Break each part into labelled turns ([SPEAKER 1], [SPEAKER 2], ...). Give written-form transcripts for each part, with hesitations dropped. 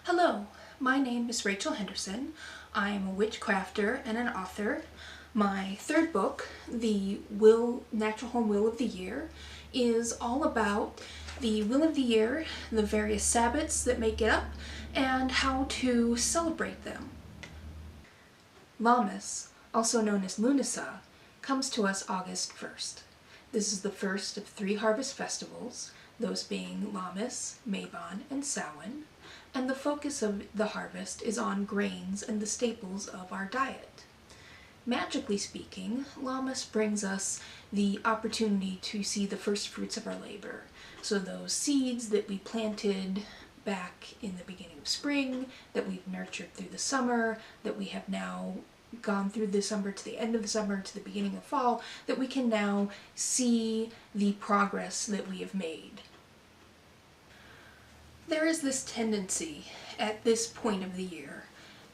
[SPEAKER 1] Hello, my name is Raechel Henderson. I am a witchcrafter and an author. My third book, The Natural Home Will of the Year, is all about the will of the year, the various Sabbats that make it up, and how to celebrate them. Lammas, also known as Lunasa, comes to us August 1st. This is the first of 3 harvest festivals, those being Lammas, Mabon, and Samhain, and the focus of the harvest is on grains and the staples of our diet. Magically speaking, Lammas brings us the opportunity to see the first fruits of our labor. So those seeds that we planted back in the beginning of spring, that we've nurtured through the summer, that we have now gone through the summer to the end of the summer to the beginning of fall, that we can now see the progress that we have made. There is this tendency at this point of the year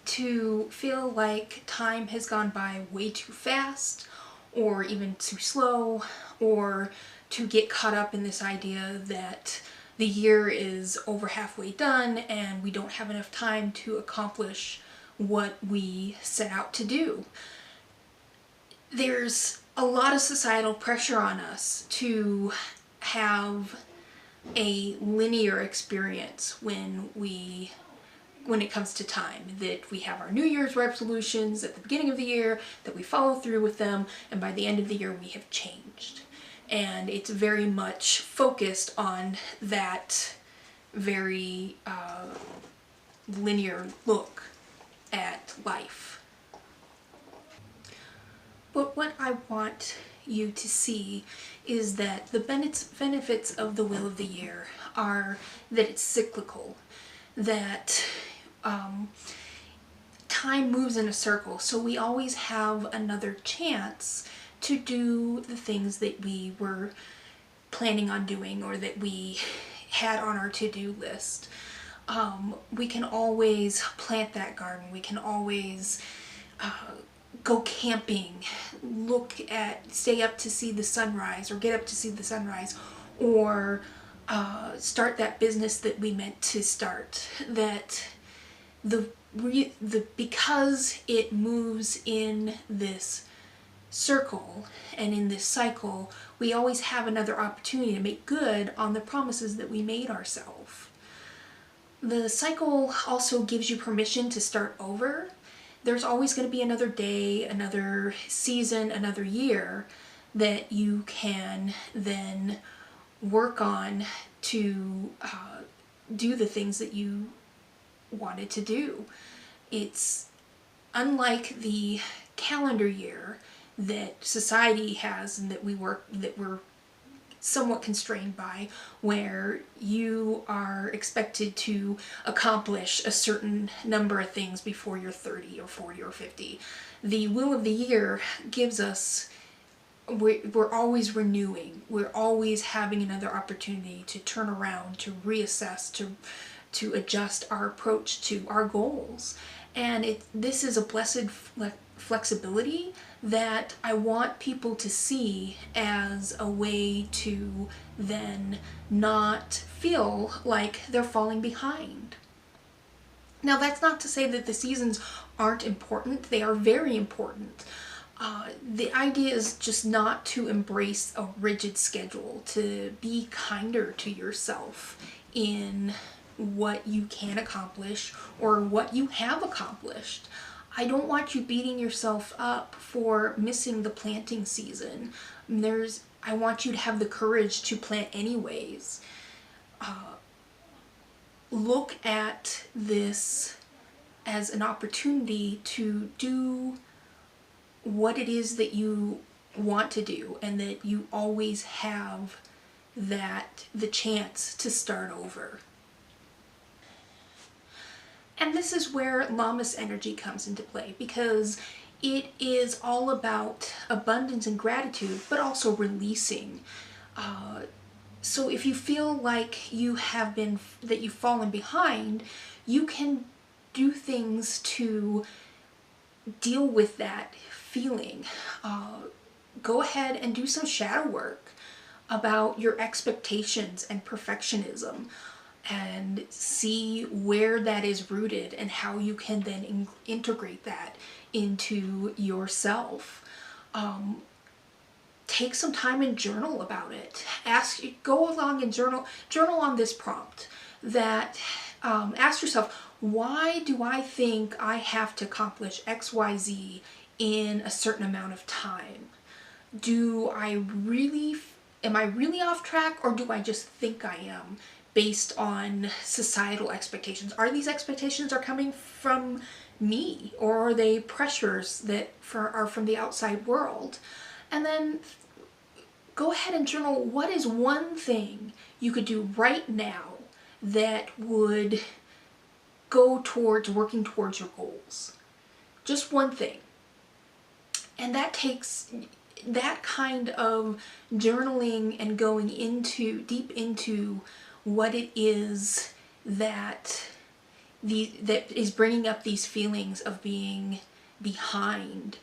[SPEAKER 1] to feel like time has gone by way too fast, or even too slow, or to get caught up in this idea that the year is over halfway done and we don't have enough time to accomplish what we set out to do. There's a lot of societal pressure on us to have a linear experience when it comes to time, that we have our New Year's resolutions at the beginning of the year, that we follow through with them, and by the end of the year we have changed. And it's very much focused on that very linear look at life. But what I want you to see is that the benefits of the will of the year are that it's cyclical, that time moves in a circle, so we always have another chance to do the things that we were planning on doing or that we had on our to-do list. We can always plant that garden, we can always go camping, stay up to see the sunrise, or get up to see the sunrise, or start that business that we meant to start. That because it moves in this circle and in this cycle, we always have another opportunity to make good on the promises that we made ourselves. The cycle also gives you permission to start over. There's always going to be another day, another season, another year that you can then work on to do the things that you wanted to do. It's unlike the calendar year that society has and that we're somewhat constrained by, where you are expected to accomplish a certain number of things before you're 30 or 40 or 50. The will of the year gives us, we're always renewing, we're always having another opportunity to turn around, to reassess, to adjust our approach to our goals. And this is a blessed flexibility that I want people to see as a way to then not feel like they're falling behind. Now, that's not to say that the seasons aren't important. They are very important. The idea is just not to embrace a rigid schedule, to be kinder to yourself in what you can accomplish or what you have accomplished. I don't want you beating yourself up for missing the planting season. I want you to have the courage to plant anyways. Look at this as an opportunity to do what it is that you want to do, and that you always have the chance to start over. And this is where Lammas energy comes into play, because it is all about abundance and gratitude, but also releasing. So if you feel like you've fallen behind, you can do things to deal with that feeling. Go ahead and do some shadow work about your expectations and perfectionism. and see where that is rooted and how you can then integrate that into yourself. Take some time and journal about it. Go along and journal on this prompt. That ask yourself, why do I think I have to accomplish XYZ in a certain amount of time? Am I really off track, or do I just think I am based on societal expectations? Are these expectations are coming from me, or are they pressures that are from the outside world? And then go ahead and journal, what is one thing you could do right now that would go towards working towards your goals? Just one thing. And that takes that kind of journaling and going deep into what it is that is bringing up these feelings of being behind,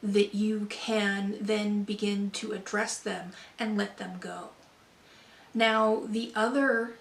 [SPEAKER 1] that you can then begin to address them and let them go. Now, the other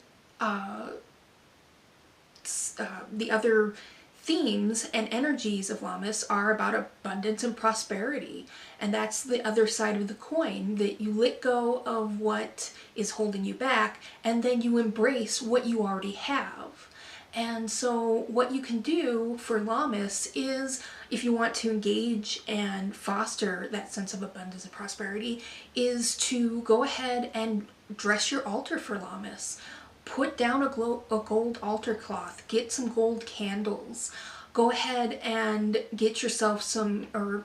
[SPEAKER 1] themes and energies of Lammas are about abundance and prosperity. And that's the other side of the coin, that you let go of what is holding you back and then you embrace what you already have. And so what you can do for Lammas is, if you want to engage and foster that sense of abundance and prosperity, is to go ahead and dress your altar for Lammas. Put down a gold altar cloth, get some gold candles, go ahead and get yourself some, or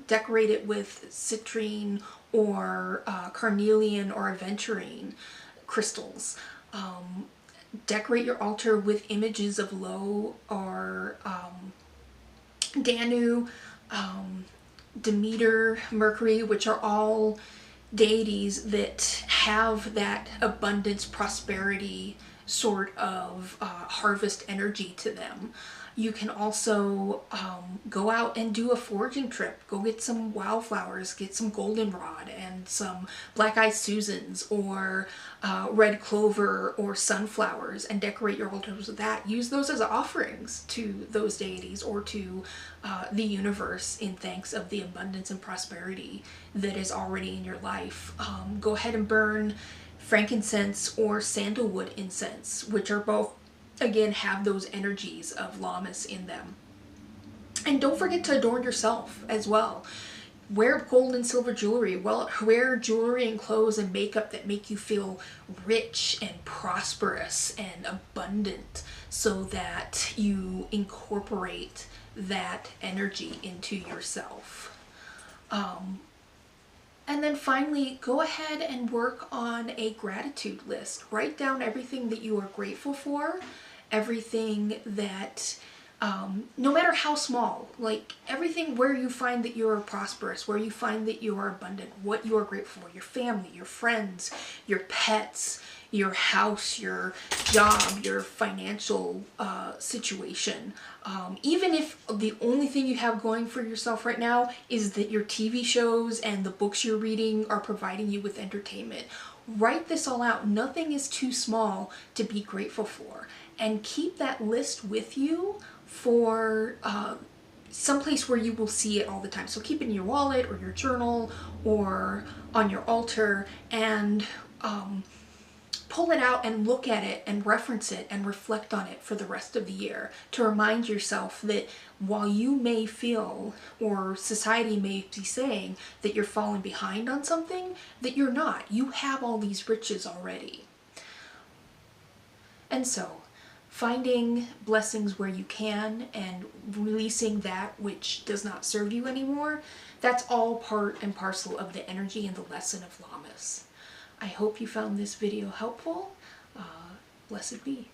[SPEAKER 1] decorate it with citrine or carnelian or aventurine crystals. Decorate your altar with images of Lo or Danu, Demeter, Mercury, which are all deities that have that abundance, prosperity sort of harvest energy to them. You can also go out and do a foraging trip. Go get some wildflowers, get some goldenrod and some black-eyed Susans or red clover or sunflowers, and decorate your altars with that. Use those as offerings to those deities or to the universe in thanks of the abundance and prosperity that is already in your life. Go ahead and burn frankincense or sandalwood incense, which are both, again, have those energies of Lammas in them. And don't forget to adorn yourself as well. Wear gold and silver jewelry. Well, wear jewelry and clothes and makeup that make you feel rich and prosperous and abundant, so that you incorporate that energy into yourself. And then finally, go ahead and work on a gratitude list. Write down everything that you are grateful for, everything that, no matter how small, like everything where you find that you are prosperous, where you find that you are abundant, what you are grateful for, your family, your friends, your pets, your house, your job, your financial situation. Even if the only thing you have going for yourself right now is that your TV shows and the books you're reading are providing you with entertainment. Write this all out. Nothing is too small to be grateful for. And keep that list with you for someplace where you will see it all the time. So keep it in your wallet or your journal or on your altar, and pull it out and look at it and reference it and reflect on it for the rest of the year, to remind yourself that while you may feel, or society may be saying, that you're falling behind on something, that you're not. You have all these riches already. And so, finding blessings where you can and releasing that which does not serve you anymore, that's all part and parcel of the energy and the lesson of Lammas. I hope you found this video helpful. Blessed be.